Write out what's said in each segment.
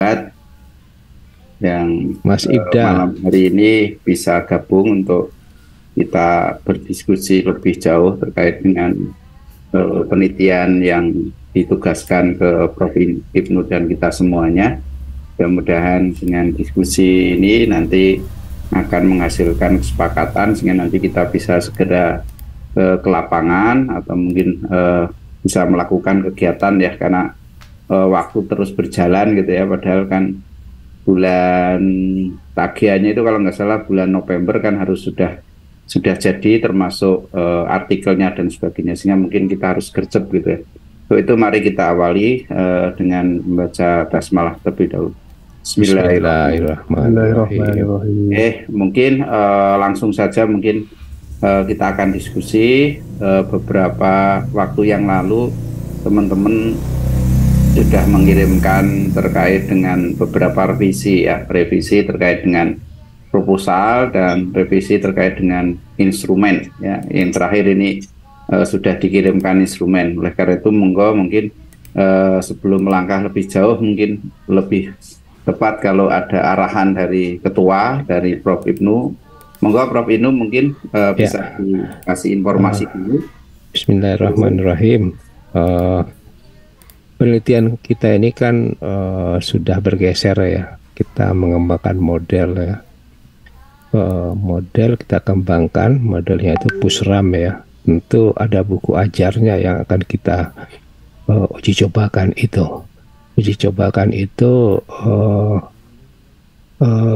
lihat yang Mas Ibda. malam hari ini bisa gabung untuk kita berdiskusi lebih jauh terkait dengan penelitian yang ditugaskan ke Prof. Ibnu dan kita semuanya. Mudah-mudahan dengan diskusi ini nanti akan menghasilkan kesepakatan sehingga nanti kita bisa segera ke lapangan atau mungkin bisa melakukan kegiatan ya, karena waktu terus berjalan gitu ya, padahal kan bulan tagihannya itu kalau nggak salah bulan November kan harus sudah jadi termasuk artikelnya dan sebagainya, sehingga mungkin kita harus gercep gitu ya. Itu mari kita awali dengan membaca basmalah terlebih dahulu. Bismillahirrahmanirrahim. Bismillahirrahmanirrahim. Mungkin langsung saja mungkin kita akan diskusi. Beberapa waktu yang lalu teman-teman sudah mengirimkan terkait dengan beberapa revisi terkait dengan proposal dan revisi terkait dengan instrumen ya. Yang terakhir ini sudah dikirimkan instrumen. Oleh karena itu mungkin sebelum melangkah lebih jauh mungkin lebih tepat kalau ada arahan dari ketua dari Prof. Ibnu. Monggo Prof. Ibnu mungkin bisa dikasih informasi dulu. Bismillahirrahmanirrahim. Penelitian kita ini kan sudah bergeser ya. Kita mengembangkan model ya. Model kita kembangkan, modelnya itu Pusram ya. Tentu ada buku ajarnya yang akan kita uji cobakan itu. Uji cobakan itu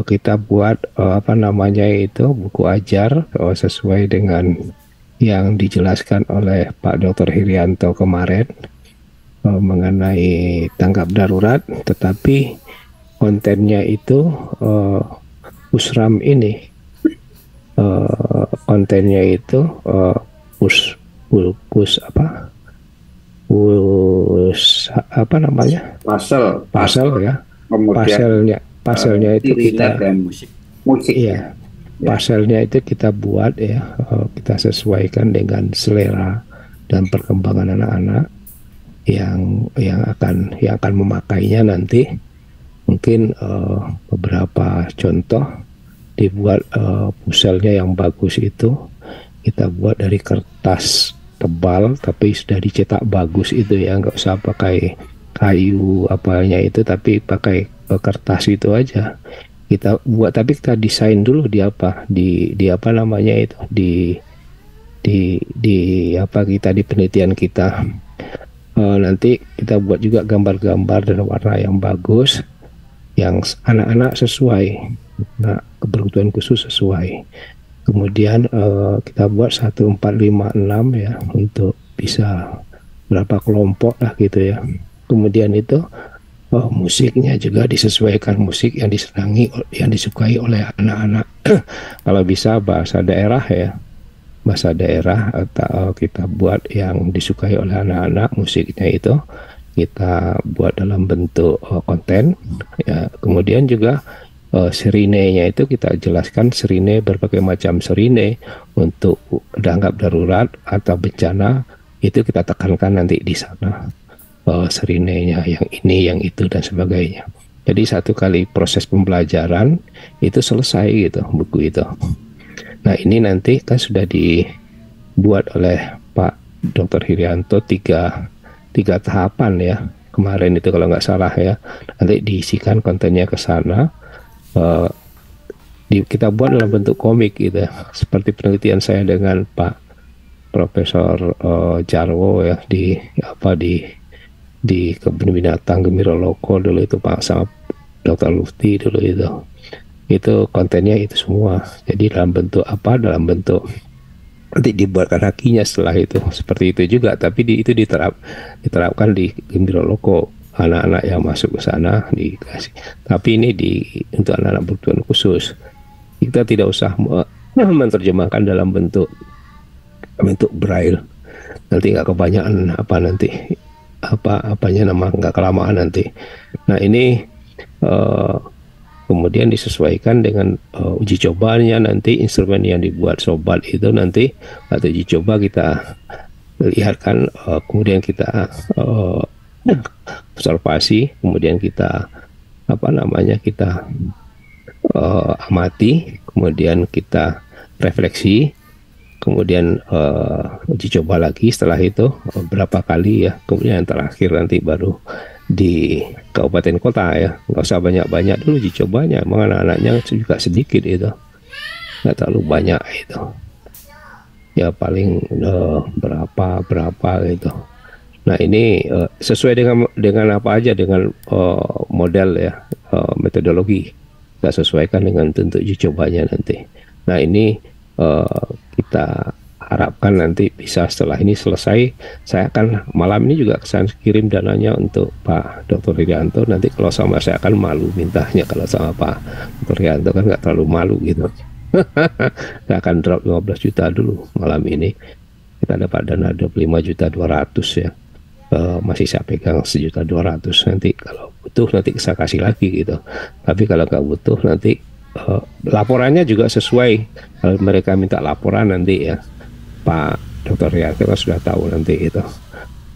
kita buat buku ajar sesuai dengan yang dijelaskan oleh Pak Dr. Hirianto kemarin mengenai tanggap darurat, tetapi kontennya itu Pusram ini kontennya itu pasal ya. Pasalnya itu kita musik ya. Pasalnya itu kita buat ya, kita sesuaikan dengan selera dan perkembangan anak-anak yang akan memakainya nanti. Mungkin beberapa contoh dibuat puselnya yang bagus itu kita buat dari kertas tebal tapi sudah dicetak bagus itu ya, nggak usah pakai kayu apanya itu, tapi pakai kertas itu aja kita buat. Tapi kita desain dulu di penelitian kita. Nanti kita buat juga gambar-gambar dan warna yang bagus yang anak-anak sesuai, nah kebutuhan khusus sesuai. Kemudian kita buat 1, 4, 5, 6 ya, untuk bisa berapa kelompok lah gitu ya. Kemudian itu musiknya juga disesuaikan musik yang disenangi, yang disukai oleh anak-anak. Kalau bisa bahasa daerah ya, bahasa daerah, atau kita buat yang disukai oleh anak-anak, musiknya itu kita buat dalam bentuk konten ya. Kemudian juga sirinenya itu kita jelaskan serine, berbagai macam serine untuk tanggap darurat atau bencana, itu kita tekankan nanti di sana serinenya yang ini, yang itu dan sebagainya. Jadi satu kali proses pembelajaran itu selesai gitu buku itu. Nah ini nanti kan sudah dibuat oleh Pak Dr. Hirianto tiga tahapan ya kemarin itu kalau nggak salah ya. Nanti diisikan kontennya ke sana. Kita buat dalam bentuk komik gitu ya, seperti penelitian saya dengan Pak Profesor Jarwo ya di kebun binatang Gembira Loko dulu itu, Pak, sama Dr. Lufti dulu itu kontennya itu semua. Jadi dalam bentuk dalam bentuk nanti dibuatkan hakinya setelah itu seperti itu juga, tapi itu diterapkan di Gembira Loko, anak-anak yang masuk ke sana dikasih. Tapi ini untuk anak-anak berkebutuhan khusus, kita tidak usah menerjemahkan dalam bentuk braille, nanti nggak kebanyakan nggak kelamaan nanti. Nah ini kemudian disesuaikan dengan uji cobanya nanti. Instrumen yang dibuat sobat itu nanti atau uji coba kita lihatkan, kemudian kita observasi, kemudian kita apa namanya, kita amati, kemudian kita refleksi, kemudian uji coba lagi setelah itu berapa kali ya, kemudian yang terakhir nanti baru di kabupaten kota ya. Nggak usah banyak-banyak dulu uji cobanya, emang anak-anaknya juga sedikit itu, nggak terlalu banyak itu ya, paling berapa gitu. Nah ini sesuai dengan apa aja, dengan model ya, metodologi kita sesuaikan dengan tentu uji cobanya nanti. Nah ini kita harapkan nanti bisa setelah ini selesai, saya akan malam ini juga kesan kirim dananya untuk Pak Dr. Rianto. Nanti kalau sama saya akan malu mintanya, kalau sama Pak Dr. Rianto kan nggak terlalu malu gitu. Saya akan drop 15 juta dulu malam ini. Kita dapat dana 25.200.000 ya. Masih saya pegang 1.200.000. Nanti kalau butuh nanti saya kasih lagi gitu. Tapi kalau nggak butuh nanti laporannya juga sesuai. Kalau mereka minta laporan nanti ya, Pak Dr. Rianto kan sudah tahu nanti itu.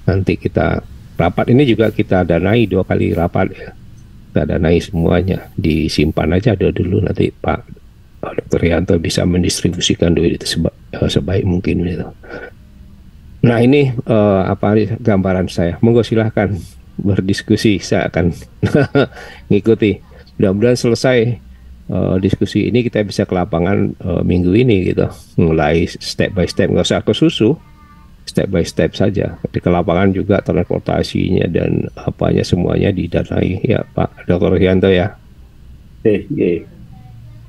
Nanti kita rapat ini juga kita danai 2 kali rapat ya. Kita danai semuanya, disimpan aja dulu, nanti Pak Dr. Rianto bisa mendistribusikan duit itu sebaik mungkin gitu. Nah ini apa gambaran saya. Monggo silahkan berdiskusi, saya akan ngikuti. Mudah-mudahan selesai diskusi ini kita bisa ke lapangan minggu ini gitu. Mulai step by step, nggak usah ke susu, step by step saja. Di ke lapangan juga transportasinya dan apanya semuanya didanai ya Pak Dr. Rianto ya.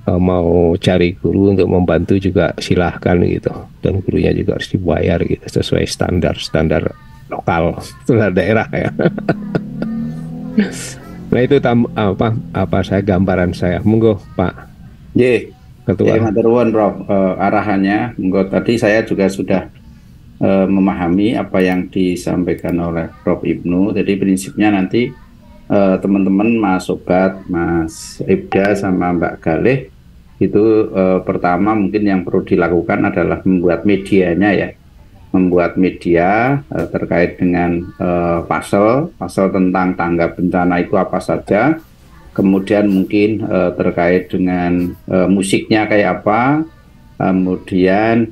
Mau cari guru untuk membantu juga silahkan gitu, dan gurunya juga harus dibayar gitu sesuai standar lokal, standar daerah ya. Nah itu apa saya gambaran saya. Monggo Pak Ketua. Maturnuwun Prof, arahannya. Monggo, tadi saya juga sudah memahami apa yang disampaikan oleh Prof Ibnu. Jadi prinsipnya nanti teman-teman Mas Sobat, Mas Ibda sama Mbak Galih itu pertama mungkin yang perlu dilakukan adalah membuat medianya ya, membuat media terkait dengan pasal tentang tanggap bencana itu apa saja, kemudian mungkin terkait dengan musiknya kayak apa, kemudian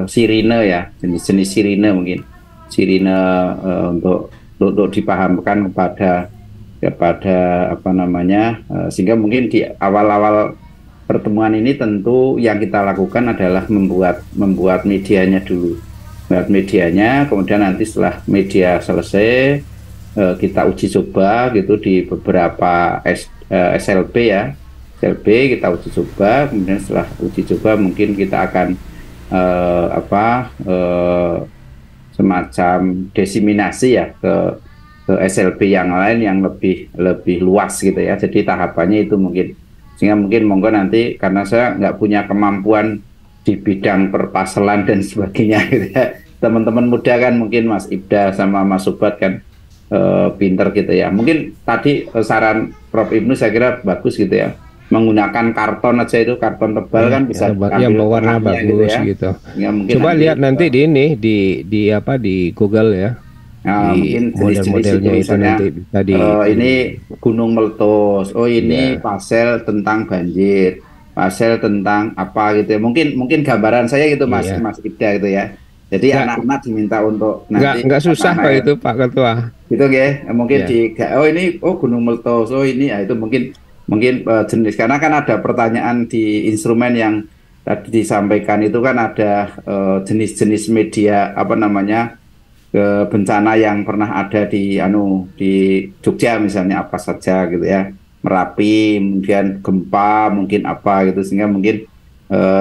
sirine ya, jenis-jenis sirine, mungkin sirine untuk dipahamkan kepada apa namanya, sehingga mungkin di awal-awal pertemuan ini tentu yang kita lakukan adalah membuat medianya dulu, membuat medianya, kemudian nanti setelah media selesai kita uji coba gitu di beberapa SLB ya, SLB kita uji coba, kemudian setelah uji coba mungkin kita akan semacam diseminasi ya ke SLB yang lain yang lebih luas gitu ya. Jadi tahapannya itu mungkin, sehingga mungkin monggo nanti, karena saya nggak punya kemampuan di bidang perpaselan dan sebagainya gitu ya. Teman-teman muda kan mungkin Mas Ibda sama Mas Sobat kan pinter gitu ya. Mungkin tadi saran Prof Ibnu saya kira bagus gitu ya. Menggunakan karton aja, itu karton tebal kan bisa yang berwarna bagus gitu. Ya, coba lihat nanti di ini di apa di Google ya. Nah, mungkin model-modelnya itu nanti bisa ini gunung meletus, ini pasel tentang banjir, pasel tentang apa gitu ya. Mungkin gambaran saya gitu Mas Ibda gitu ya. Jadi anak-anak diminta untuk nanti nggak susah kok itu Pak Ketua. Gitu ya. Mungkin ini gunung meletus, ini ya, itu mungkin jenis, karena kan ada pertanyaan di instrumen yang tadi disampaikan itu kan ada jenis-jenis media apa namanya, bencana yang pernah ada di Jogja misalnya apa saja gitu ya, Merapi, kemudian gempa mungkin apa gitu, sehingga mungkin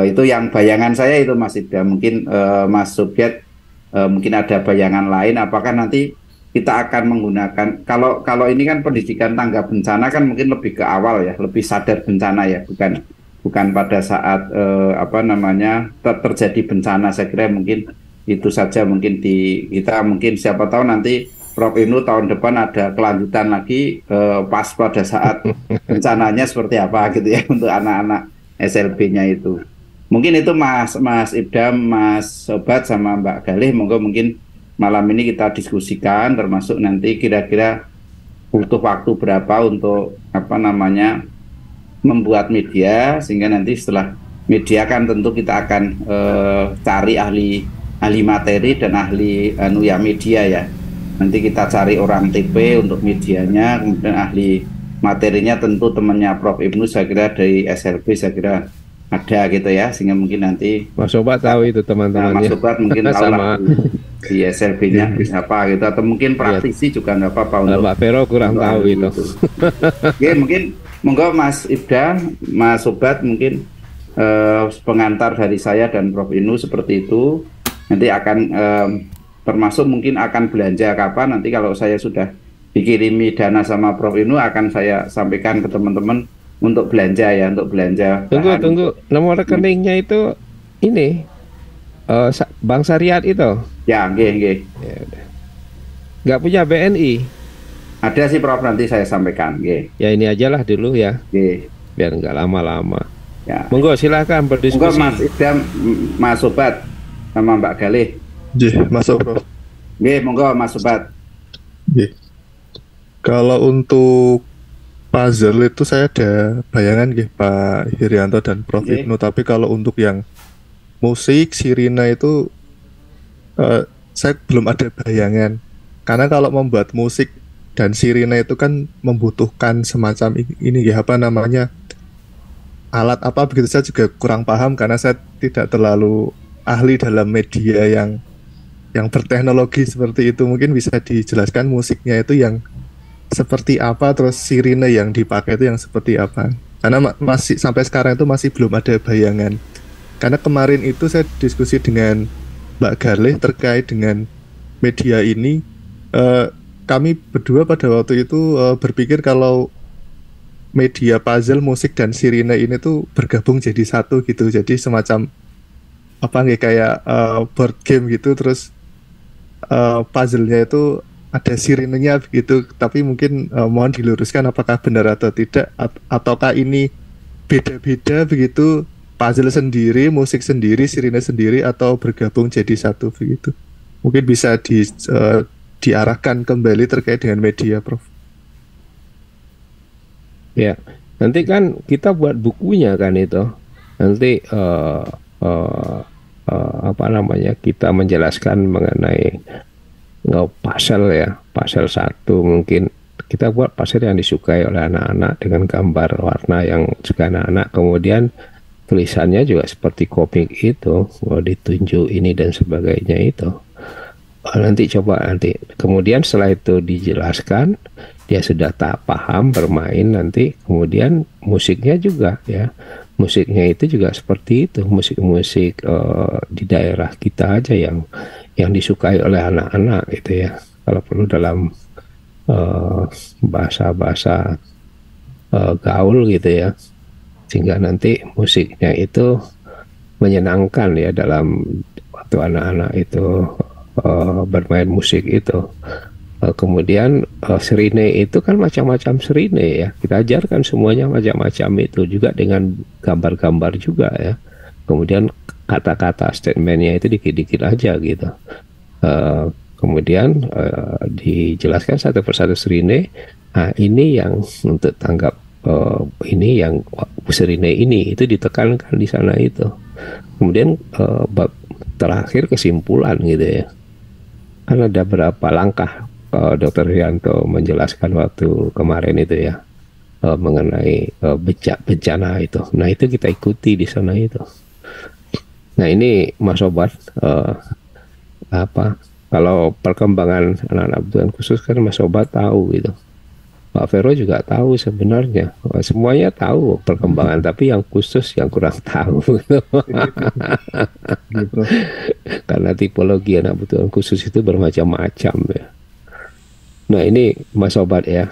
itu yang bayangan saya itu Mas Ibda. Mungkin Mas Sobat mungkin ada bayangan lain, apakah nanti kita akan menggunakan, kalau ini kan pendidikan tanggap bencana kan mungkin lebih ke awal ya, lebih sadar bencana ya, bukan pada saat apa namanya terjadi bencana. Saya kira mungkin itu saja, mungkin kita mungkin siapa tahu nanti Prof Ibnu tahun depan ada kelanjutan lagi pas pada saat bencananya seperti apa gitu ya untuk anak-anak SLB-nya itu. Mungkin itu Mas Ibda, Mas Sobat sama Mbak Galih, mungkin malam ini kita diskusikan, termasuk nanti kira-kira butuh waktu berapa untuk apa namanya membuat media, sehingga nanti setelah media kan tentu kita akan cari ahli materi dan ahli ya media ya. Nanti kita cari orang TP untuk medianya, kemudian ahli materinya tentu temannya Prof Ibnu, saya kira dari SLB saya kira ada gitu ya, sehingga mungkin nanti Mas Sobat tahu itu teman-temannya. Mas Sobat mungkin tahu lah di SLB-nya apa gitu, atau mungkin praktisi juga nggak apa-apa untuk Mbak Vero kurang tahu itu. Oke, mungkin monggo Mas Ibda, Mas Sobat mungkin pengantar dari saya dan Prof Ibnu seperti itu. Nanti akan termasuk mungkin akan belanja kapan, nanti kalau saya sudah dikirimi dana sama Prof Ibnu akan saya sampaikan ke teman-teman untuk belanja ya, untuk belanja. Tunggu, nomor rekeningnya itu ini Bank Syariat itu. Ya, nggih. Ya udah. Nggak punya BNI. Ada sih Prof, nanti saya sampaikan, nggih. Ya ini aja lah dulu ya. Nggih. Biar nggak lama-lama. Ya. Monggo silakan berdiskusi. Monggo Mas Idam, Mas Sobat sama Mbak Galih. Nggih, masuk Prof. Nggih, monggo Mas Sobat. Nggih. Kalau untuk puzzle itu saya ada bayangan nggih Pak Hirianto dan Prof Ibnu, tapi kalau untuk yang musik sirine itu saya belum ada bayangan. Karena kalau membuat musik dan sirine itu kan membutuhkan semacam ini ya, apa namanya, alat apa begitu, saya juga kurang paham karena saya tidak terlalu ahli dalam media yang berteknologi seperti itu. Mungkin bisa dijelaskan musiknya itu yang seperti apa, terus sirine yang dipakai itu yang seperti apa. Karena masih sampai sekarang itu masih belum ada bayangan. Karena kemarin itu saya diskusi dengan Mbak Galih terkait dengan media ini. Kami berdua pada waktu itu berpikir kalau media puzzle, musik dan sirine ini tuh bergabung jadi satu gitu. Jadi semacam apa nih, kayak board game gitu, terus puzzle-nya itu ada sirinenya begitu. Tapi mungkin mohon diluruskan apakah benar atau tidak, ataukah ini beda-beda begitu, puzzle sendiri, musik sendiri, sirine sendiri, atau bergabung jadi satu begitu. Mungkin bisa diarahkan kembali terkait dengan media, Prof. Ya, nanti kan kita buat bukunya kan itu. Nanti apa namanya, kita menjelaskan mengenai pasal ya, pasal 1 mungkin kita buat pasal yang disukai oleh anak-anak dengan gambar warna yang suka anak-anak, kemudian tulisannya juga seperti komik itu, ditunjuk ini dan sebagainya itu. Nanti coba nanti, kemudian setelah itu dijelaskan, dia sudah tak paham bermain, nanti kemudian musiknya juga ya, musiknya itu juga seperti itu, musik-musik di daerah kita aja yang disukai oleh anak-anak gitu ya, kalau perlu dalam bahasa-bahasa gaul gitu ya, sehingga nanti musiknya itu menyenangkan ya dalam waktu anak-anak itu bermain musik itu. Kemudian serine itu kan macam-macam serine ya, kita ajarkan semuanya macam-macam itu, juga dengan gambar-gambar juga ya. Kemudian kata-kata statementnya itu dikit-dikit aja gitu. Kemudian dijelaskan satu persatu serine. Nah, ini yang untuk tanggap ini yang serine ini itu ditekankan di sana itu. Kemudian bab terakhir kesimpulan gitu ya. Kan ada berapa langkah Dr. Rianto menjelaskan waktu kemarin itu ya, mengenai bencana itu. Nah itu kita ikuti di sana itu. Nah ini Mas Sobat, apa kalau perkembangan anak-anak kebutuhan khusus kan Mas Sobat tahu gitu. Pak Vero juga tahu sebenarnya, semuanya tahu perkembangan, tapi yang khusus yang kurang tahu gitu. Karena tipologi anak kebutuhan khusus itu bermacam-macam ya. Nah ini Mas Sobat ya.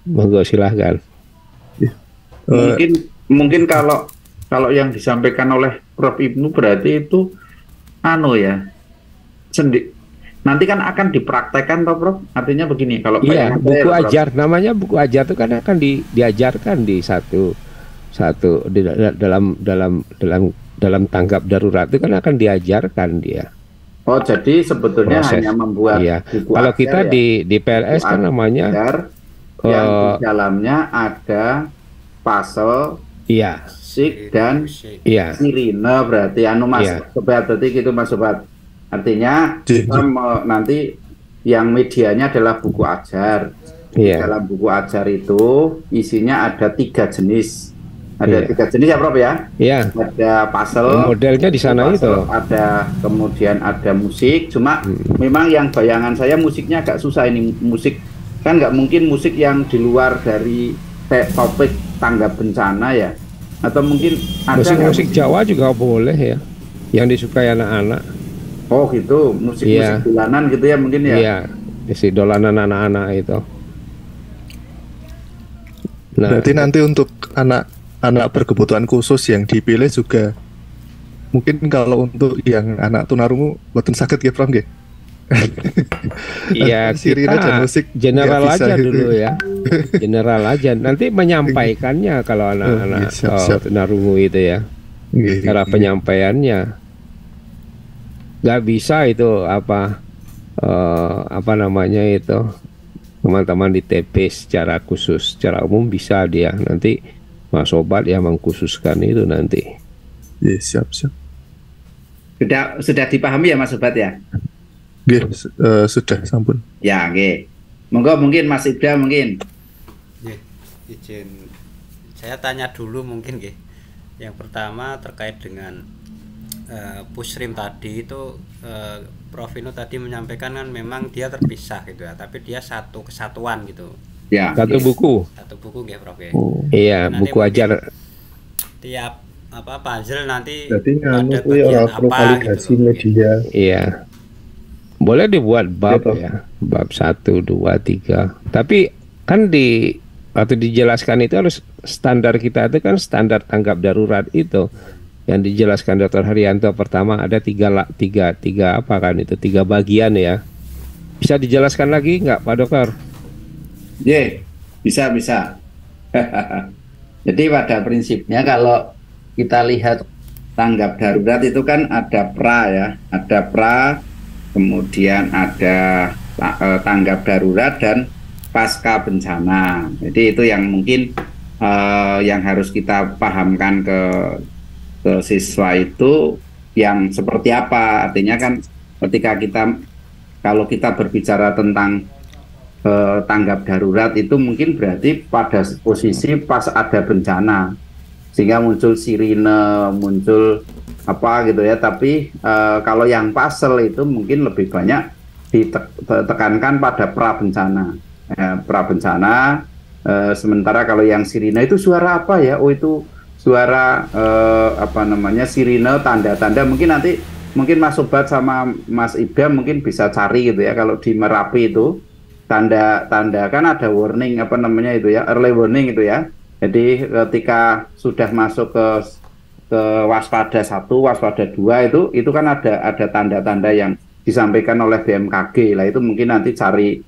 Monggo silahkan. Mungkin kalau yang disampaikan oleh Prof Ibnu berarti itu ya nanti kan akan dipraktekkan toh Prof, artinya begini, kalau iya, buku ajar, namanya buku ajar itu kan akan diajarkan di satu di dalam tanggap darurat itu kan akan diajarkan dia. Oh jadi sebetulnya proses, hanya membuat iya. buku kalau ajar kita ya? di PLS buku kan namanya ajar, yang di Oh, dalamnya ada puzzle, iya, musik dan iya, sirine berarti anu Mas iya, Sobat, berarti gitu Mas Sobat. Artinya Ji, kita ji. nanti yang medianya adalah buku ajar. Di iya, dalam buku ajar itu isinya ada 3 jenis. Ada iya, 3 jenis ya Prof ya. iya. Ada puzzle, Modelnya di sana itu. ada kemudian ada musik. Cuma Hmm. memang yang bayangan saya musiknya agak susah ini musik kan nggak mungkin musik yang di luar dari topik tanggap bencana ya. Atau mungkin ada nggak Musik-musik musik? Jawa juga boleh ya, yang disukai anak-anak. Oh gitu, musik-musik Iya, bulanan gitu ya mungkin ya. iya, isi dolanan anak-anak itu. Nah, Berarti nanti untuk anak-anak berkebutuhan khusus yang dipilih juga mungkin kalau untuk yang anak tunarungu boten sakit ya Pram nggih. iya Sirine dan kita musik nggak general bisa aja gitu. dulu ya, general aja. Nanti menyampaikannya kalau Oh, iya, anak-anak siap-siap. tunarungu itu ya, Nggih, cara nggih. penyampaiannya nggak bisa itu apa namanya itu teman-teman di TP secara khusus, secara umum bisa dia nanti Mas Sobat yang mengkhususkan itu nanti. Iya, siap-siap. Sudah dipahami ya Mas Sobat ya? Nggih, sudah sampun. Ya, oke. Monggo mungkin Mas Ibda mungkin. Nggih, izin saya tanya dulu mungkin nggih. Yang pertama terkait dengan pushrim tadi itu Prof Vino tadi menyampaikan kan memang dia terpisah gitu ya, tapi dia satu kesatuan gitu. Ya. Satu buku. Satu buku nggih Prof ya. Oh, Iya, Nanti buku mungkin ajar. tiap apa puzzle nanti berarti nganu pada kuwi bagian ora apa validasi gitu loh. media. Iya. Boleh dibuat bab Gitu. ya, bab 1, 2, 3. Tapi kan waktu dijelaskan itu harus standar kita itu kan standar tanggap darurat itu. Yang dijelaskan Dr. Haryanto pertama ada tiga apa kan itu 3 bagian ya. Bisa dijelaskan lagi nggak Pak Dokter? Ye, bisa. Jadi pada prinsipnya kalau kita lihat tanggap darurat itu kan ada pra ya, ada pra, kemudian ada tanggap darurat dan pasca bencana. Jadi itu yang mungkin yang harus kita pahamkan ke siswa itu yang seperti apa. Artinya kan ketika kalau kita berbicara tentang tanggap darurat itu mungkin berarti pada posisi pas ada bencana sehingga muncul sirine, muncul apa gitu ya. Tapi kalau yang puzzle itu mungkin lebih banyak ditekankan pada pra bencana. Sementara kalau yang sirine itu suara apa ya? Oh itu suara apa namanya sirine, tanda-tanda. Mungkin Mas Sobat sama Mas Ibda mungkin bisa cari gitu ya, kalau di Merapi itu tanda-tanda kan ada warning apa namanya itu ya, early warning itu ya. Jadi ketika sudah masuk ke waspada 1, waspada 2 itu kan ada tanda-tanda yang disampaikan oleh BMKG lah. Itu mungkin nanti cari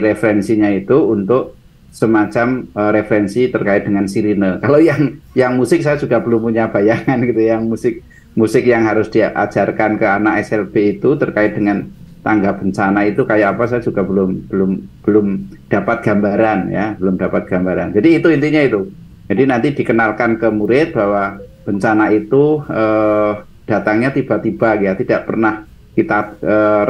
referensinya itu untuk semacam referensi terkait dengan sirine. Kalau yang musik saya juga belum punya bayangan gitu, yang musik yang harus diajarkan ke anak SLB itu terkait dengan tanggap bencana itu kayak apa, saya juga belum dapat gambaran ya, belum dapat gambaran. Jadi itu intinya itu. Jadi nanti dikenalkan ke murid bahwa bencana itu datangnya tiba-tiba ya, tidak pernah kita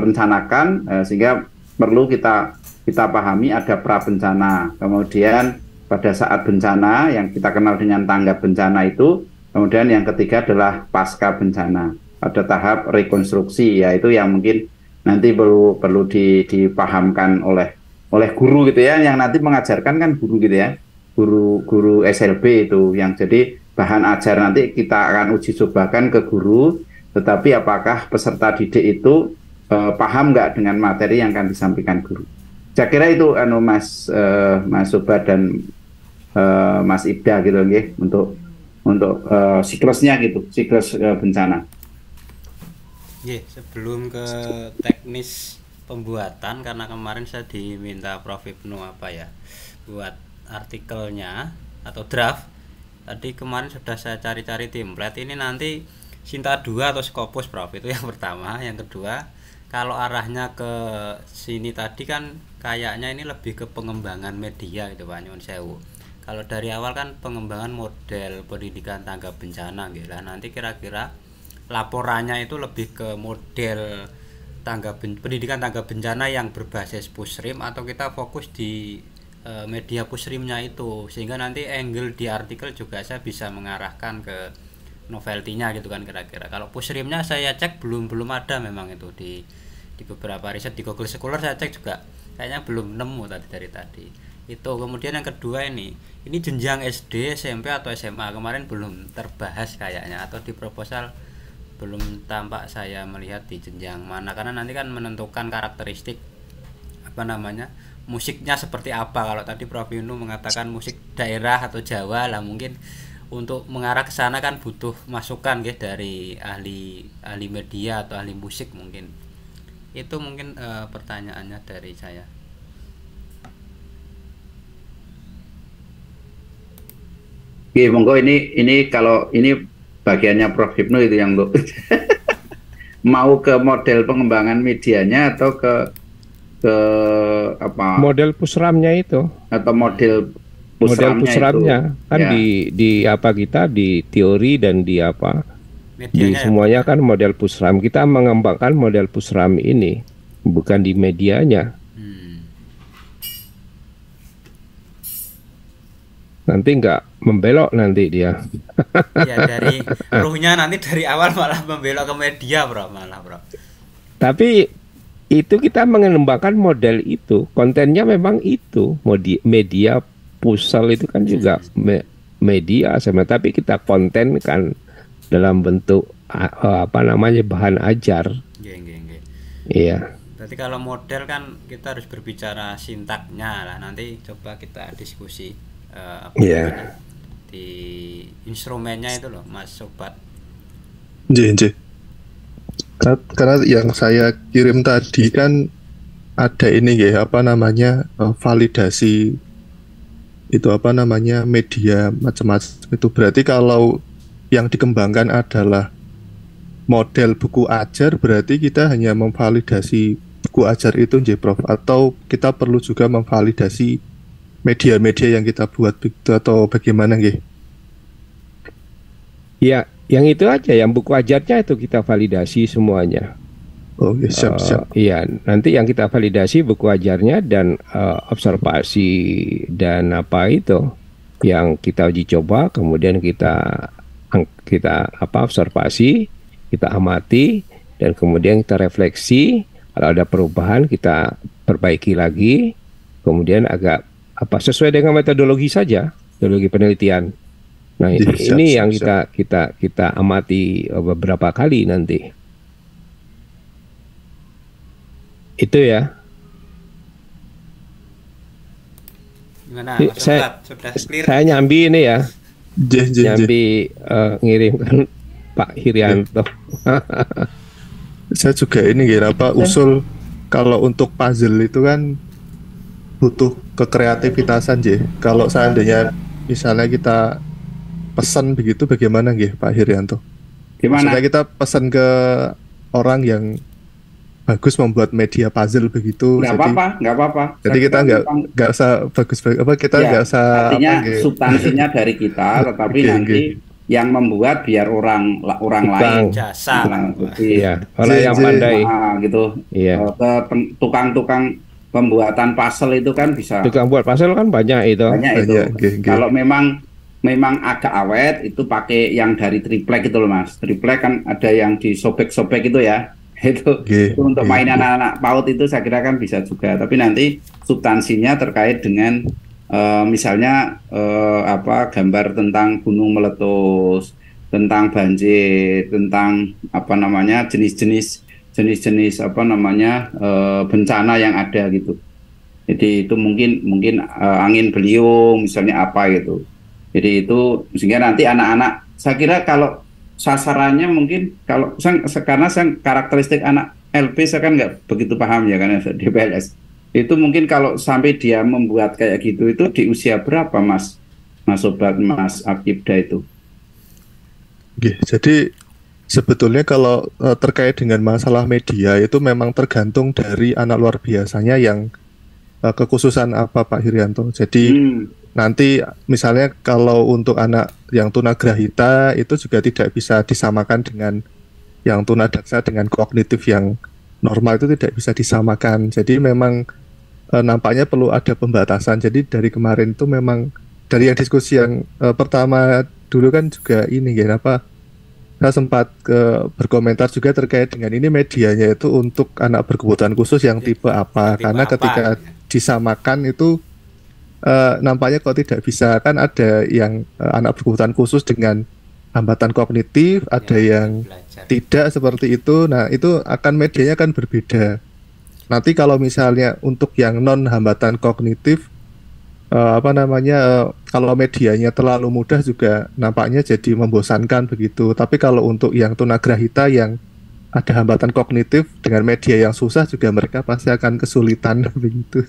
rencanakan, sehingga perlu kita pahami ada pra bencana. Kemudian pada saat bencana yang kita kenal dengan tanggap bencana itu, kemudian yang ketiga adalah pasca bencana pada tahap rekonstruksi, yaitu yang mungkin nanti perlu dipahamkan oleh guru gitu ya, yang nanti mengajarkan kan guru gitu ya, guru SLB itu, yang jadi bahan ajar nanti kita akan uji cobakan ke guru, tetapi apakah peserta didik itu paham nggak dengan materi yang akan disampaikan guru. Saya kira itu Mas Sobat dan Mas Ibda gitu nggih, untuk siklusnya gitu, siklus bencana. Sebelum ke teknis pembuatan, karena kemarin saya diminta Prof Ibnu buat artikelnya atau draft. Tadi kemarin sudah saya cari-cari template. Ini nanti Sinta 2 atau Scopus Prof, itu yang pertama. Yang kedua, kalau arahnya ke sini tadi kan kayaknya ini lebih ke pengembangan media gitu Pak Nyuwun Sewu. Kalau dari awal kan pengembangan model pendidikan tangga bencana gitu lah. Nanti kira-kira laporannya itu lebih ke model pendidikan tangga bencana yang berbasis pushrim, atau kita fokus di media pushrimnya itu, sehingga nanti angle di artikel juga saya bisa mengarahkan ke novelty-nya gitu kan kira-kira. Kalau pushrimnya saya cek belum ada memang itu di beberapa riset di Google Scholar saya cek juga kayaknya belum nemu dari tadi. Itu kemudian yang kedua ini jenjang SD, SMP atau SMA kemarin belum terbahas kayaknya, atau di proposal belum tampak saya melihat di jenjang mana, karena nanti kan menentukan karakteristik musiknya seperti apa. Kalau tadi Prof Yunu mengatakan musik daerah atau Jawa lah, mungkin untuk mengarah ke sana kan butuh masukan dari ahli media atau ahli musik mungkin. Itu mungkin pertanyaannya dari saya. Oke, monggo ini kalau ini bagiannya Prof Hipno itu yang untuk mau ke model pengembangan medianya atau ke apa? Model pusramnya itu. Atau model pusramnya itu. Kan ya. di apa kita di teori dan di apa? Medianya di semuanya ya, kan model pusram. Kita mengembangkan model pusram ini bukan di medianya. Nanti nggak membelok nanti dia. Ya, dari ruhnya nanti dari awal malah membelok ke media, Bro. Tapi itu kita mengembangkan model itu, kontennya memang itu media pusal itu kan juga media sama, tapi kita konten kan dalam bentuk bahan ajar. Iya. Berarti kalau model kan kita harus berbicara sintaknya lah. Nanti coba kita diskusi di instrumennya itu loh, Mas Sobat. Karena yang saya kirim tadi kan ada ini ya, validasi itu media macam-macam itu. Berarti kalau yang dikembangkan adalah model buku ajar, berarti kita hanya memvalidasi buku ajar itu Prof, atau kita perlu juga memvalidasi media-media yang kita buat begitu, atau bagaimana nggih? Ya, yang itu aja, yang buku ajarnya itu kita validasi semuanya. Oh, ya, siap. Iya, nanti yang kita validasi buku ajarnya dan observasi dan apa itu yang kita uji coba, kemudian kita observasi, kita amati, dan kemudian kita refleksi. Kalau ada perubahan kita perbaiki lagi, kemudian agak sesuai dengan metodologi saja, metodologi penelitian. Nah, ini yang kita amati beberapa kali nanti. Itu ya. Gimana, saya nyambi ini ya. Nyambi ngirimkan Pak Hirianto. Saya juga ini usul kalau untuk puzzle itu kan butuh kekreativitasan Kalau seandainya misalnya kita pesan begitu, bagaimana Pak Hirianto? Gimana? Maksudnya kita pesan ke orang yang bagus membuat media puzzle begitu. Nggak apa-apa. Jadi kita nggak usah kita nggak usah. Artinya substansinya dari kita, tetapi nanti yang membuat biar orang lain jasa. Orang yang pandai. Gitu. Iya. Tukang-tukang pembuatan puzzle itu kan bisa. Tukang buat puzzle kan banyak itu. Kalau memang agak awet itu pakai yang dari triplek itu loh Mas. Triplek kan ada yang disobek-sobek itu ya. Itu untuk mainan anak-anak PAUD itu saya kira kan bisa juga. Tapi nanti substansinya terkait dengan misalnya gambar tentang gunung meletus, tentang banjir, tentang jenis-jenis bencana yang ada gitu. Jadi itu mungkin angin beliung misalnya apa gitu. Jadi itu sehingga nanti anak-anak, saya kira kalau sasarannya mungkin karena saya karakteristik anak LP saya kan nggak begitu paham ya karena di PLS. Itu mungkin kalau sampai dia membuat kayak gitu itu di usia berapa Mas Sobat, Mas Akibda itu? Jadi sebetulnya kalau terkait dengan masalah media itu memang tergantung dari anak luar biasanya yang kekhususan apa Pak Hirianto. Jadi nanti misalnya kalau untuk anak yang tunagrahita itu juga tidak bisa disamakan dengan yang tunadaksa dengan kognitif yang normal, itu tidak bisa disamakan. Jadi memang nampaknya perlu ada pembatasan. Jadi dari kemarin itu memang dari yang diskusi yang pertama dulu kan juga ini ya apa, saya sempat berkomentar juga terkait dengan ini medianya itu untuk anak berkebutuhan khusus yang tipe apa, karena ketika disamakan itu nampaknya kok tidak bisa, kan ada yang anak berkebutuhan khusus dengan hambatan kognitif, ada yang tidak seperti itu. Nah itu akan medianya kan berbeda. Nanti kalau misalnya untuk yang non hambatan kognitif kalau medianya terlalu mudah juga nampaknya jadi membosankan begitu. Tapi kalau untuk yang tunagrahita yang ada hambatan kognitif dengan media yang susah juga mereka pasti akan kesulitan begitu.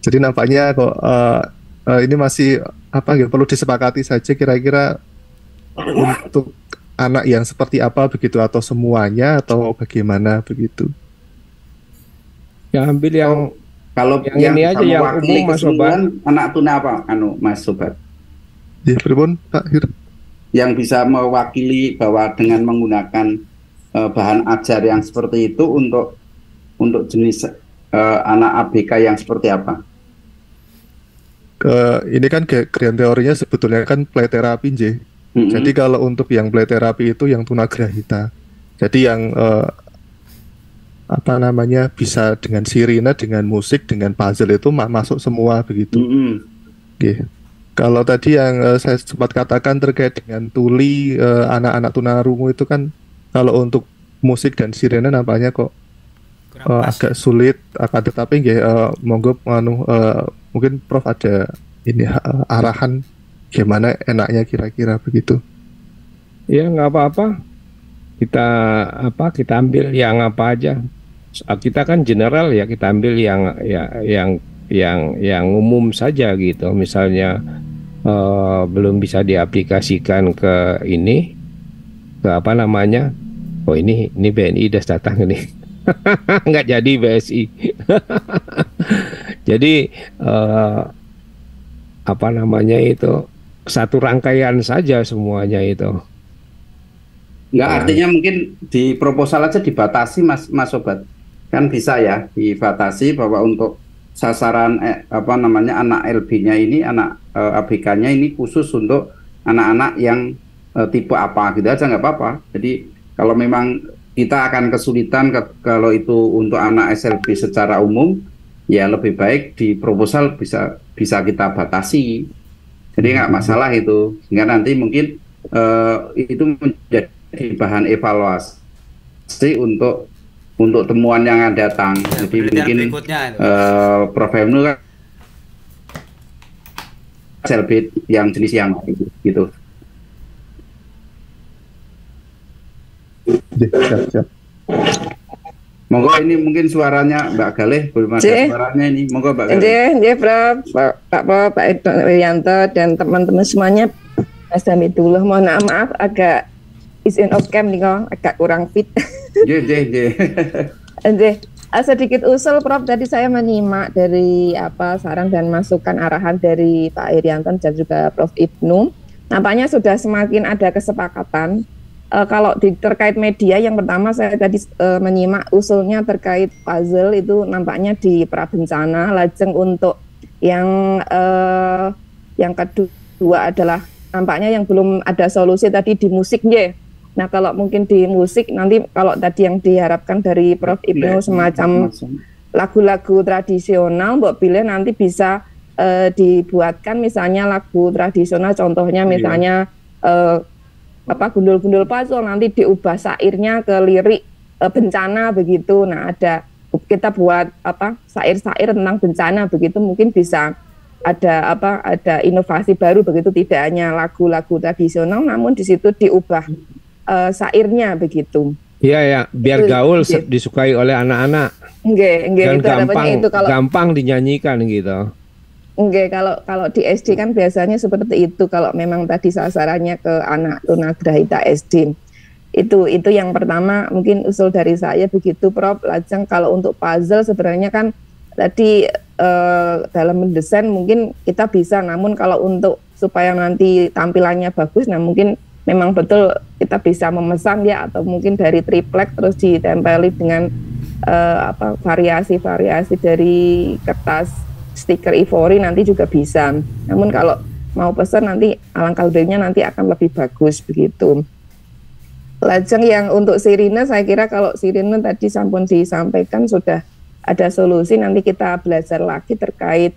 Jadi nampaknya kok ini masih perlu disepakati saja kira-kira untuk anak yang seperti apa begitu, atau semuanya atau bagaimana begitu. Ya ambil yang kalau yang ini aja yang umum Mas Sobat. Anak tuna apa Mas Sobat? Ya, pripun Pak Hir? Yang bisa mewakili bahwa dengan menggunakan bahan ajar yang seperti itu untuk jenis anak ABK yang seperti apa? Ini kan grand teorinya sebetulnya kan play terapi, Jadi kalau untuk yang play terapi itu yang tunagrahita. Jadi yang bisa dengan sirine, dengan musik, dengan puzzle itu masuk semua begitu. Okay. Kalau tadi yang saya sempat katakan terkait dengan tuli anak-anak tunarungu itu kan kalau untuk musik dan sirine nampaknya kok agak sulit. Akan tetapi monggo mungkin Prof ada ini arahan gimana enaknya kira-kira begitu. Ya nggak apa-apa. Kita ambil yang apa aja. Kita kan general ya, kita ambil yang umum saja gitu. Misalnya belum bisa diaplikasikan ke ini, ke oh ini BNI udah datang ini. Nggak jadi BSI. Jadi itu satu rangkaian saja semuanya itu. Nggak, artinya mungkin di proposal aja dibatasi Mas Sobat. Kan bisa ya dibatasi bahwa untuk sasaran anak LB-nya ini, anak ABK-nya ini khusus untuk anak-anak yang tipe apa gitu aja, nggak apa-apa. Jadi kalau memang kita akan kesulitan kalau itu untuk anak SLB secara umum, ya lebih baik di proposal bisa kita batasi. Jadi nggak masalah itu, sehingga nanti mungkin itu menjadi bahan evaluasi untuk temuan yang akan datang. Jadi mungkin Prof. Hemnu kan SLB yang jenis yang gitu. Siap. Monggo ini mungkin suaranya Mbak Galih, belum ada suaranya ini. Monggo Mbak Galih. Nggih, Prof. Pak Irianto dan teman-teman semuanya. Mas Hamidullah, mohon maaf agak izin off cam nih kok, agak kurang fit. Sedikit usul Prof, tadi saya menyimak dari saran dan masukan arahan dari Pak Irianto dan juga Prof Ibnu. Nampaknya sudah semakin ada kesepakatan. Kalau terkait media, yang pertama saya tadi menyimak usulnya terkait puzzle itu nampaknya di prabencana. Lajeng untuk yang kedua adalah nampaknya yang belum ada solusi tadi di musik ya. Nah kalau mungkin di musik nanti kalau tadi yang diharapkan dari Prof Ibnu semacam lagu-lagu tradisional, Mbak pilih nanti bisa dibuatkan misalnya lagu tradisional, contohnya misalnya gundul-gundul puzzle, nanti diubah syairnya ke lirik bencana begitu. Nah kita buat syair-syair tentang bencana begitu, mungkin bisa ada inovasi baru begitu, tidak hanya lagu-lagu tradisional namun di situ diubah syairnya begitu. Iya ya, biar gaul disukai oleh anak-anak. Dan itu gampang dinyanyikan gitu. Kalau di SD kan biasanya seperti itu, kalau memang tadi sasarannya ke anak tunagrahita SD. Itu yang pertama mungkin usul dari saya begitu, Prof. Lajeng kalau untuk puzzle sebenarnya kan tadi dalam mendesain mungkin kita bisa, namun kalau untuk supaya nanti tampilannya bagus, nah mungkin memang betul kita bisa memesan ya, atau mungkin dari triplek terus ditempeli dengan variasi-variasi dari kertas stiker ivory nanti juga bisa. Namun kalau mau pesan nanti alangkah lebihnya nanti akan lebih bagus begitu. Lajeng yang untuk sirine, saya kira kalau sirine tadi sampun disampaikan sudah ada solusi, nanti kita belajar lagi terkait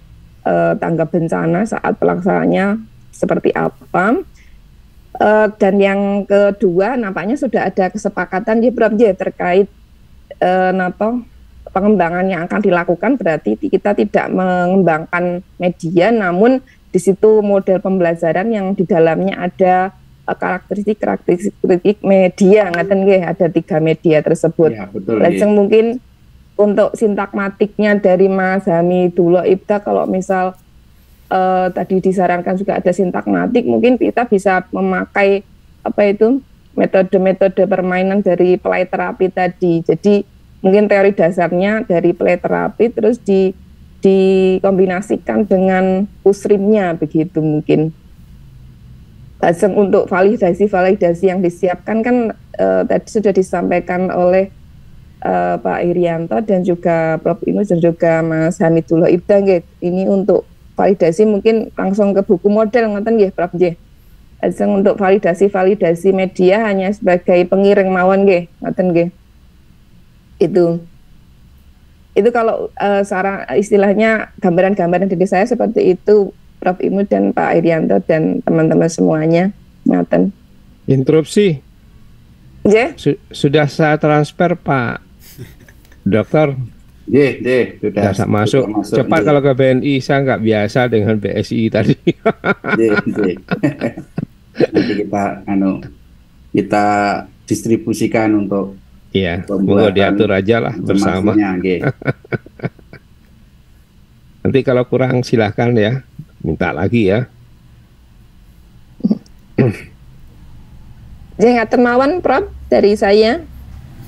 tanggap bencana saat pelaksanaannya seperti apa. Dan yang kedua nampaknya sudah ada kesepakatan ya Prof ya terkait pengembangan yang akan dilakukan, berarti kita tidak mengembangkan media, namun di situ model pembelajaran yang di dalamnya ada karakteristik media, ngaten nggih, ada 3 media tersebut. Ya, betul. Lajeng mungkin untuk sintakmatiknya dari Mas Hamidullah Ibda, kalau misal tadi disarankan juga ada sintakmatik, mungkin kita bisa memakai metode-metode permainan dari play terapi tadi. Jadi mungkin teori dasarnya dari play terapi terus dikombinasikan dengan pusrimnya begitu mungkin. Untuk validasi yang disiapkan kan tadi sudah disampaikan oleh Pak Irianto dan juga Prof Inu dan juga Mas Hamidullah Ibda nggih. Ini untuk validasi mungkin langsung ke buku model ngoten nggih Prof nggih. Untuk validasi media hanya sebagai pengiring mawon nggih, ngoten nggih. Itu kalau istilahnya gambaran-gambaran dari saya seperti itu, Prof Imu dan Pak Irianto dan teman-teman semuanya. Ngaten. Interupsi. Yeah. Sudah saya transfer Pak Dokter. Sudah masuk. Cepat kalau ke BNI, saya nggak biasa dengan BSI tadi. Nanti kita distribusikan untuk. Iya, monggo diatur aja lah bersama. Nanti kalau kurang silahkan ya, minta lagi ya. Ngaten mawon Prof dari saya.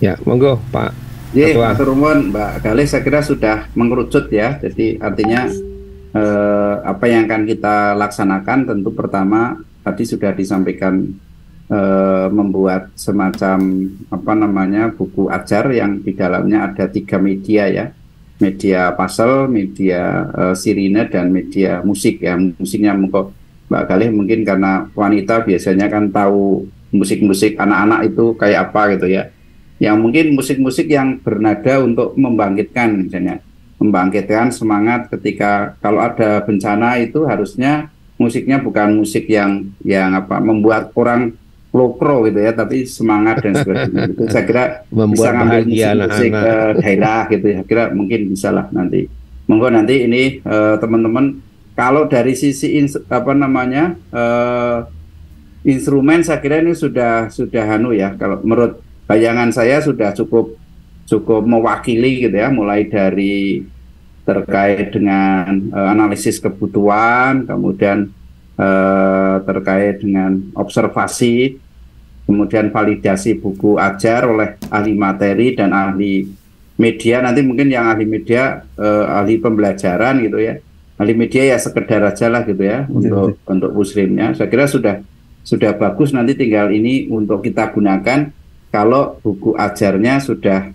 Ya, monggo Pak. Matur nuwun Mbak Galih, saya kira sudah mengerucut ya. Jadi artinya apa yang akan kita laksanakan, tentu pertama tadi sudah disampaikan membuat semacam buku ajar yang di dalamnya ada 3 media ya, media puzzle, media sirine, dan media musik ya. Musiknya Mbak Galih mungkin karena wanita biasanya kan tahu musik-musik anak-anak itu kayak apa gitu ya, yang mungkin musik-musik yang bernada untuk membangkitkan, misalnya membangkitkan semangat ketika kalau ada bencana, itu harusnya musiknya bukan musik yang membuat orang lokro gitu ya, tapi semangat dan sebagainya. Itu saya kira bisa ngambil musik-musik daerah gitu ya, kira mungkin bisa lah nanti. Monggo nanti ini teman-teman, kalau dari sisi instrumen saya kira ini sudah ya, kalau menurut bayangan saya sudah cukup mewakili gitu ya, mulai dari terkait dengan analisis kebutuhan, kemudian terkait dengan observasi, kemudian validasi buku ajar oleh ahli materi dan ahli media. Nanti mungkin yang ahli media ahli pembelajaran gitu ya, ahli media ya sekedar aja lah gitu ya untuk pusrimnya. Saya kira sudah bagus, nanti tinggal ini untuk kita gunakan kalau buku ajarnya sudah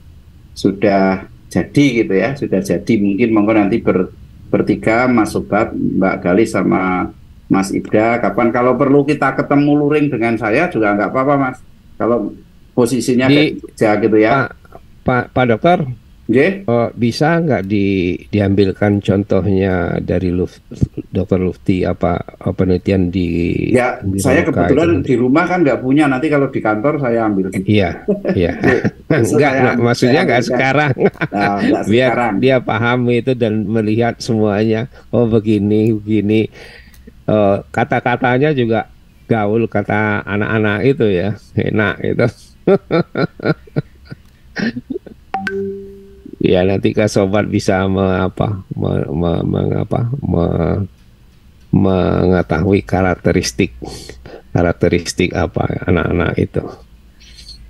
jadi gitu ya, sudah jadi. Mungkin monggo nanti bertiga, Mas Sobat, Mbak Galih sama Mas Ibda, kapan kalau perlu kita ketemu luring dengan saya juga nggak apa-apa Mas, kalau posisinya kerja gitu ya. Pak Dokter, bisa nggak diambilkan contohnya dari Dr. Lufti penelitian di saya kebetulan di rumah kan nggak punya, nanti kalau di kantor saya ambil. Iya. Maksudnya nggak sekarang. Biar sekarang dia paham itu dan melihat semuanya. Oh begini. Kata-katanya juga gaul, kata anak-anak itu ya, enak itu. Ya nanti Kak Sobat bisa mengetahui karakteristik apa anak-anak itu.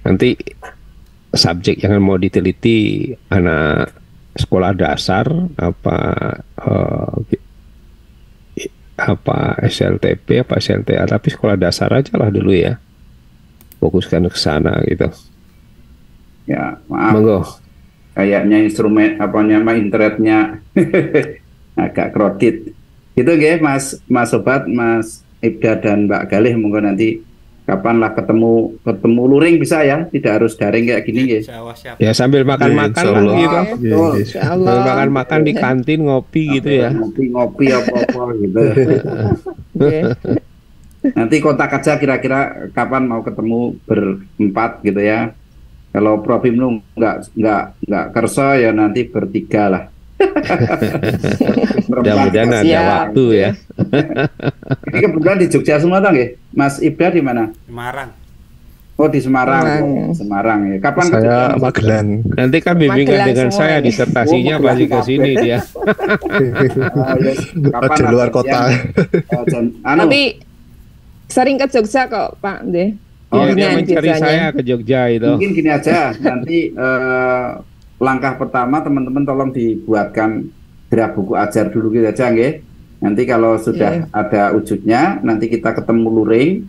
Nanti subjek yang mau diteliti anak sekolah dasar apa SLTP apa SLTA, tapi sekolah dasar aja lah dulu ya, fokuskan ke sana gitu. Ya, maaf. Monggo. Kayaknya instrumen internetnya agak kredit. Itu Mas Sobat, Mas Ibda dan Mbak Galih, monggo nanti kapanlah ketemu luring bisa ya, tidak harus daring kayak gini nggih. Ya sambil makan-makan lah gitu. Sambil makan-makan di kantin ngopi gitu ya. Ngopi apa-apa gitu. Nanti kontak aja kira-kira kapan mau ketemu berempat gitu ya. Kalau Prof Ibnu nggak kerso ya nanti bertiga lah. Mudah-mudahan ada waktu ya. Ini kebetulan di Jogja semua toh nggih? Mas Ibda di mana? Semarang. Oh di Semarang. Semarang ya. Kapan? Saya Magelang. Nanti kan bimbingan dengan saya disertasinya pasti ke sini dia. Kapan di luar kota. Tapi sering ke Jogja kok Pak deh. Oh, dia mencari saya ke Jogja itu. Mungkin gini aja, nanti langkah pertama teman-teman tolong dibuatkan draft buku ajar dulu gitu aja nggih. Nanti kalau sudah ada wujudnya, nanti kita ketemu luring,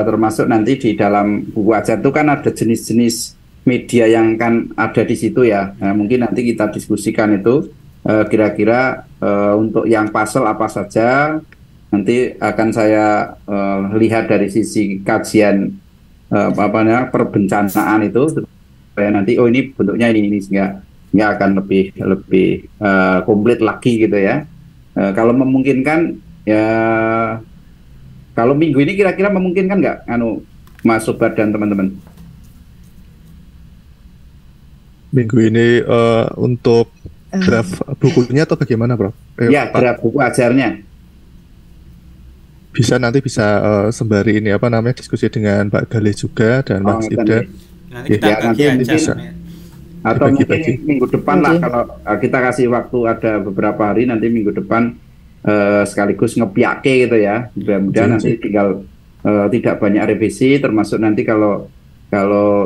termasuk nanti di dalam buku ajar itu kan ada jenis-jenis media yang kan ada di situ ya. Nah, mungkin nanti kita diskusikan itu kira-kira untuk yang puzzle apa saja. Nanti akan saya lihat dari sisi kajian perbencanaan itu supaya nanti ini bentuknya ini sehingga akan lebih komplit lagi gitu ya. Kalau memungkinkan ya, kalau minggu ini kira-kira memungkinkan nggak Mas Sobat dan teman-teman? Minggu ini untuk draft bukunya atau bagaimana, Bro? Ya, draft buku ajarnya. Nanti bisa sembari ini diskusi dengan Pak Galih juga dan Mas Ibda. Nanti kita bisa. Atau mungkin minggu depan lah, kalau kita kasih waktu ada beberapa hari, nanti minggu depan sekaligus ngepiake gitu ya. Mudah-mudahan nanti tinggal tidak banyak revisi, termasuk nanti kalau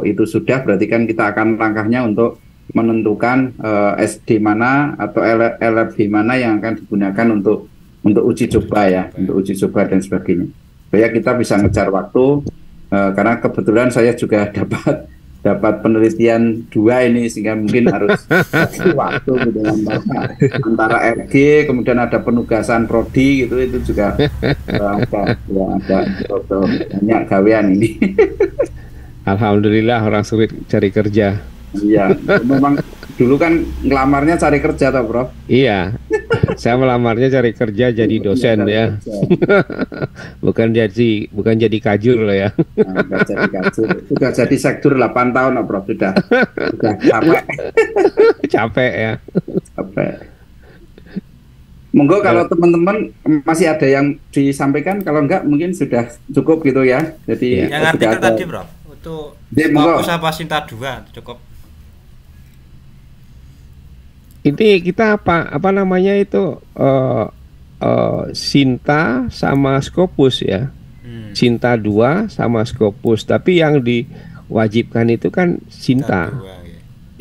itu sudah berarti kan kita akan langkahnya untuk menentukan SD mana atau LFB mana yang akan digunakan untuk uji coba ya, untuk uji coba dan sebagainya. Supaya kita bisa ngejar waktu, karena kebetulan saya juga dapat penelitian 2 ini, sehingga mungkin harus kasih waktu gitu, antara RG, kemudian ada penugasan prodi gitu, itu juga ada banyak gawean ini. Alhamdulillah orang sulit cari kerja. Iya, memang dulu kan ngelamarnya cari kerja toh, Prof? Iya, saya melamarnya cari kerja jadi dosen ya. bukan jadi kajur loh ya. Nah, jadi kajur. Sudah jadi sekdur 8 tahun loh, Prof. Sudah capek. Capek ya. Capek. Monggo kalau teman-teman masih ada yang disampaikan, kalau enggak mungkin sudah cukup gitu ya. Jadi yang artikel tadi, Prof. Untuk fokus apa Sinta 2 cukup. Ini kita apa namanya itu Sinta sama Scopus ya. Sinta 2 sama Scopus, tapi yang diwajibkan itu kan Sinta.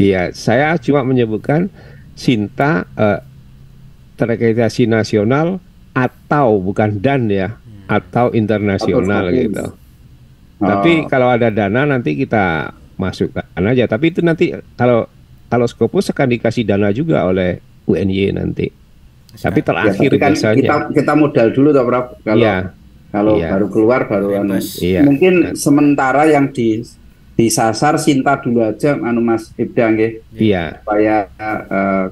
Iya, saya cuma menyebutkan Sinta terakreditasi nasional atau bukan dan ya, atau internasional gitu. Tapi kalau ada dana nanti kita masukkan aja. Tapi itu nanti kalau Scopus akan dikasih dana juga oleh UNY nanti. Tapi terakhir kan biasanya. Kita modal dulu toh, Prof. Kalau baru keluar mungkin sementara yang disasar Sinta dulu aja, Mas Ibda nggih. Iya. Supaya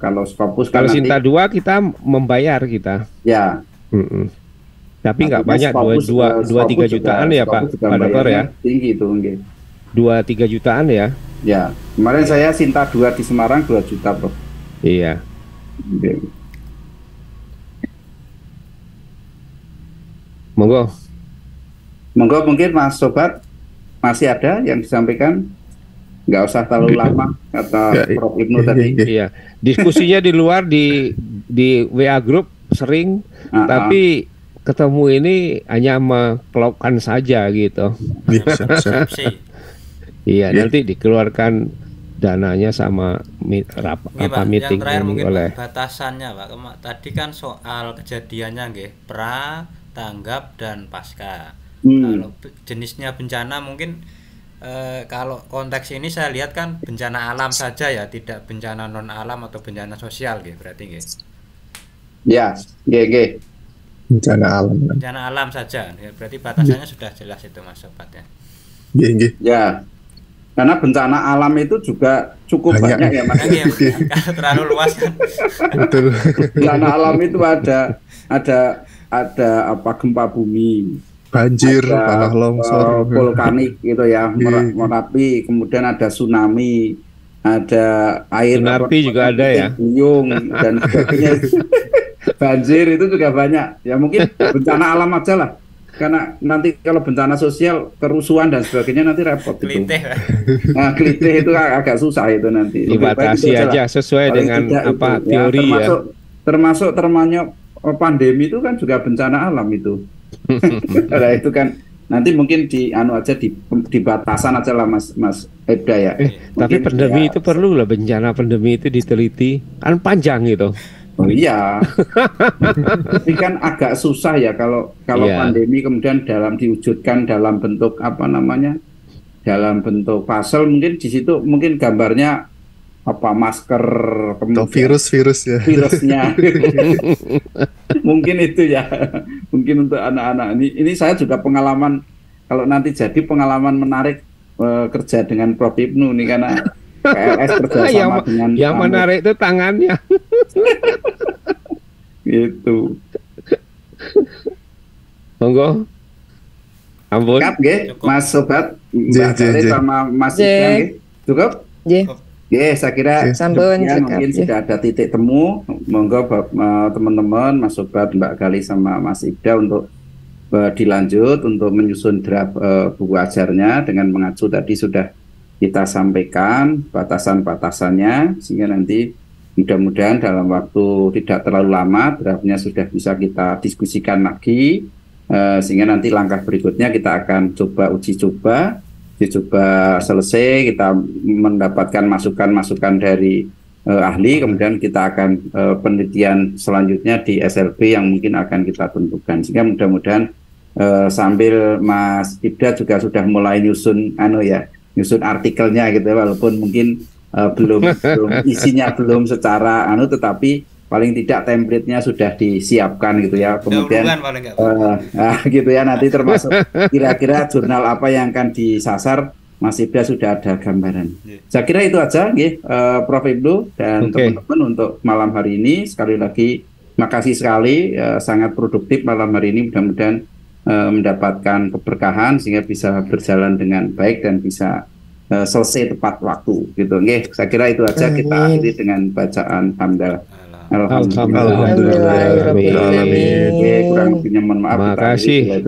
kalau Scopus kalau Sinta 2 kita membayar kita. Ya. Tapi nggak banyak, 2-3 jutaan ya Pak Dokter ya. Tinggi itu nggih. 2-3 jutaan ya. Ya, kemarin saya Sinta 2 di Semarang 2 juta, Prof. Iya. Okay. Monggo mungkin Mas Sobat masih ada yang disampaikan, nggak usah terlalu lama kata Prof Ibnu tadi. Iya, diskusinya di luar di WA group sering, tapi ketemu ini hanya mengklopkan saja gitu. Iya, Iya. nanti dikeluarkan dananya sama Nggih, Pak. meeting Yang terakhir ini mungkin oleh Pak, batasannya Pak. Tadi kan soal kejadiannya nggih, pra, tanggap dan pasca. Kalau jenisnya bencana mungkin kalau konteks ini saya lihat kan bencana alam saja ya, tidak bencana non alam atau bencana sosial nggih, berarti nggih. Ya, nggih. Bencana alam. Bencana alam saja. Ya, berarti batasannya sudah jelas itu Mas Sobat ya. Nggih, nggih. Ya, karena bencana alam itu juga cukup Banyak. banyak ya Mas. Kan ya, kalau terlalu luas kan. Betul. Bencana alam itu ada apa gempa bumi, Banjir, ada tanah longsor. vulkanik gitu ya, Iya. Merapi, kemudian ada tsunami, ada air Tsunami juga ada ya? buyung dan sebagainya. Banjir itu juga banyak. Ya mungkin bencana alam aja lah. Karena nanti kalau bencana sosial, kerusuhan dan sebagainya nanti repot itu. Kelitih Pak. Nah, kelitih itu agak susah itu nanti. Lebih baik dibatasi itu aja aja lah. sesuai Paling dengan tidak apa itu, teori ya. termasuk pandemi itu kan juga bencana alam itu. Nah, itu kan nanti mungkin di batasan aja lah Mas Ebda ya. Tapi Mungkin pandemi ya, itu perlu lah, bencana pandemi itu diteliti, kan panjang gitu. oh iya. Tapi kan agak susah ya kalau Iya. pandemi kemudian diwujudkan dalam bentuk apa namanya? Dalam bentuk puzzle, mungkin di situ mungkin gambarnya apa masker Atau kemudian virus-virus ya. virusnya. Mungkin itu ya. Mungkin untuk anak-anak ini saya juga pengalaman, kalau nanti jadi pengalaman menarik kerja dengan Prof Ibnu nih, karena PLS kerjasama dengan yang menarik itu tangannya. itu. Monggo. Ampun. Cukup nggih, Mas Sobat, Mbak Kale sama Mas J. Ika nggih. Cukup? Nggih. Oke, saya kira Sampun ya, cekap, mungkin ya. sudah ada titik temu. Monggo teman-teman, Mas Sobat, Mbak Gali sama Mas Ibda untuk dilanjut untuk menyusun draft buku ajarnya dengan mengacu tadi sudah kita sampaikan batasan-batasannya, sehingga nanti mudah-mudahan dalam waktu tidak terlalu lama draftnya sudah bisa kita diskusikan lagi, sehingga nanti langkah berikutnya kita akan coba uji coba selesai, kita mendapatkan masukan-masukan dari ahli, kemudian kita akan penelitian selanjutnya di SLB yang mungkin akan kita tentukan, sehingga mudah-mudahan sambil Mas Ibda juga sudah mulai nyusun artikelnya gitu, walaupun mungkin belum isinya belum secara tetapi paling tidak template-nya sudah disiapkan gitu ya. Kemudian paling nggak. gitu ya, nanti termasuk kira-kira jurnal apa yang akan disasar, Mas Ibda sudah ada gambaran. Saya kira itu aja nggih, Prof Ibnu dan teman-teman untuk malam hari ini. Sekali lagi makasih sekali, sangat produktif malam hari ini, mudah-mudahan mendapatkan keberkahan sehingga bisa berjalan dengan baik dan bisa selesai tepat waktu gitu nggih. Saya kira itu aja. Kita akhiri dengan bacaan hamdalah. Alhamdulillahirrahmanirrahim. Kurang lebihnya mohon maaf. Makasih.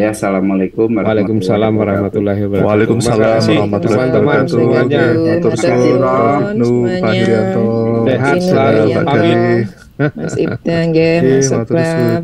Assalamualaikum Waalaikumsalam warahmatullahi wabarakatuh. Waalaikumsalam warahmatullahi teman-teman wabarakatuh. semuanya. Matur Terima kasih, suwun, Prof. Ibnu, Pak Hirianto. Sehat Mas selalu. Ibda, Mbak Pamit. Gali. Mas Ibda, nggih, Mas Matur Sobat. suwun.